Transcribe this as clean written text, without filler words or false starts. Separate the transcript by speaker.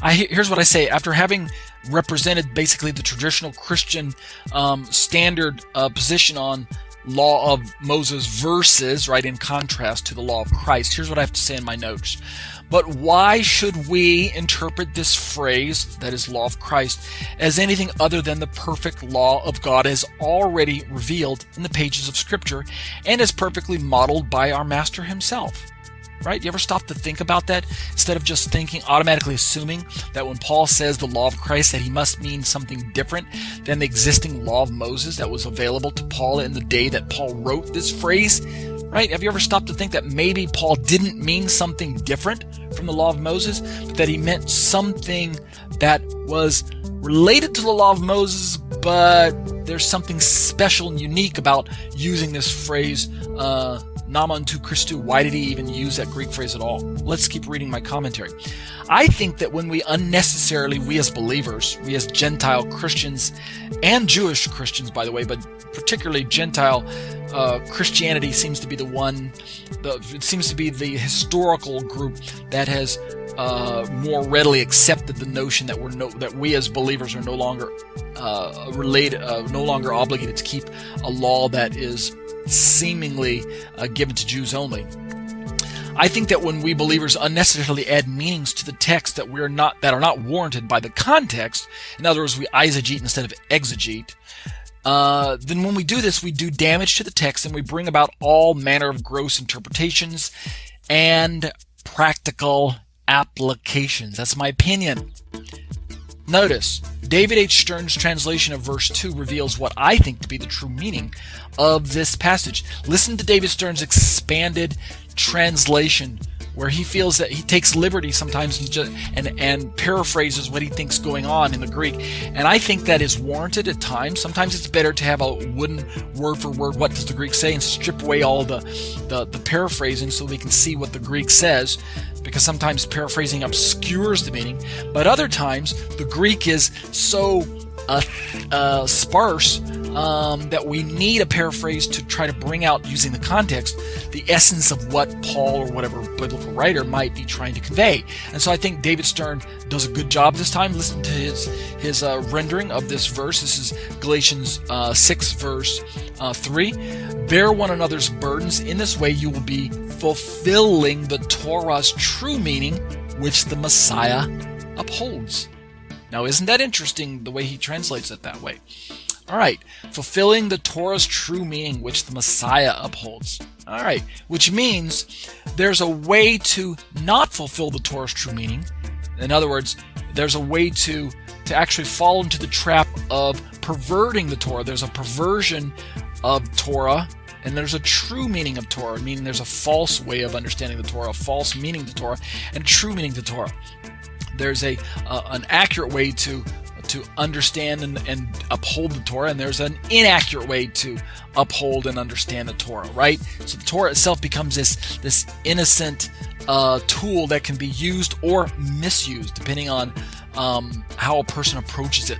Speaker 1: Here's what I say. After having represented basically the traditional Christian standard position on law of Moses verses, right, in contrast to the law of Christ, here's what I have to say in my notes. But why should we interpret this phrase, that is law of Christ, as anything other than the perfect law of God as already revealed in the pages of Scripture and as perfectly modeled by our Master himself? Right? You ever stop to think about that instead of just thinking, automatically assuming that when Paul says the law of Christ, that he must mean something different than the existing law of Moses that was available to Paul in the day that Paul wrote this phrase? Right? Have you ever stopped to think that maybe Paul didn't mean something different from the law of Moses, but that he meant something that was related to the law of Moses, but there's something special and unique about using this phrase, Nama unto Christu. Why did he even use that Greek phrase at all? Let's keep reading my commentary. I think that when we unnecessarily, we as believers, we as Gentile Christians and Jewish Christians, by the way, but particularly Gentile Christianity seems to be it seems to be the historical group that has more readily accepted the notion that we as believers are no longer no longer obligated to keep a law that is seemingly given to Jews only. I think that when we believers unnecessarily add meanings to the text that are not warranted by the context, in other words, we eisegete instead of exegete, then when we do this, we do damage to the text and we bring about all manner of gross interpretations and practical applications. That's my opinion. Notice, David H. Stern's translation of verse 2 reveals what I think to be the true meaning of this passage. Listen to David Stern's expanded translation, where he feels that he takes liberty sometimes and paraphrases what he thinks going on in the Greek. And I think that is warranted at times. Sometimes it's better to have a wooden word for word, what does the Greek say, and strip away all the paraphrasing so we can see what the Greek says, because sometimes paraphrasing obscures the meaning. But other times, the Greek is so sparse that we need a paraphrase to try to bring out, using the context, the essence of what Paul or whatever biblical writer might be trying to convey. And so I think David Stern does a good job this time. Listen to his rendering of this verse. This is Galatians 6 verse 3. Bear one another's burdens. In this way you will be fulfilling the Torah's true meaning, which the Messiah upholds. Now, isn't that interesting, the way he translates it that way? All right, fulfilling the Torah's true meaning, which the Messiah upholds. All right, which means there's a way to not fulfill the Torah's true meaning. In other words, there's a way to actually fall into the trap of perverting the Torah. There's a perversion of Torah, and there's a true meaning of Torah, meaning there's a false way of understanding the Torah, a false meaning to Torah, and a true meaning to Torah. There's an accurate way to understand and uphold the Torah, and there's an inaccurate way to uphold and understand the Torah, right? So the Torah itself becomes this innocent tool that can be used or misused depending on how a person approaches it.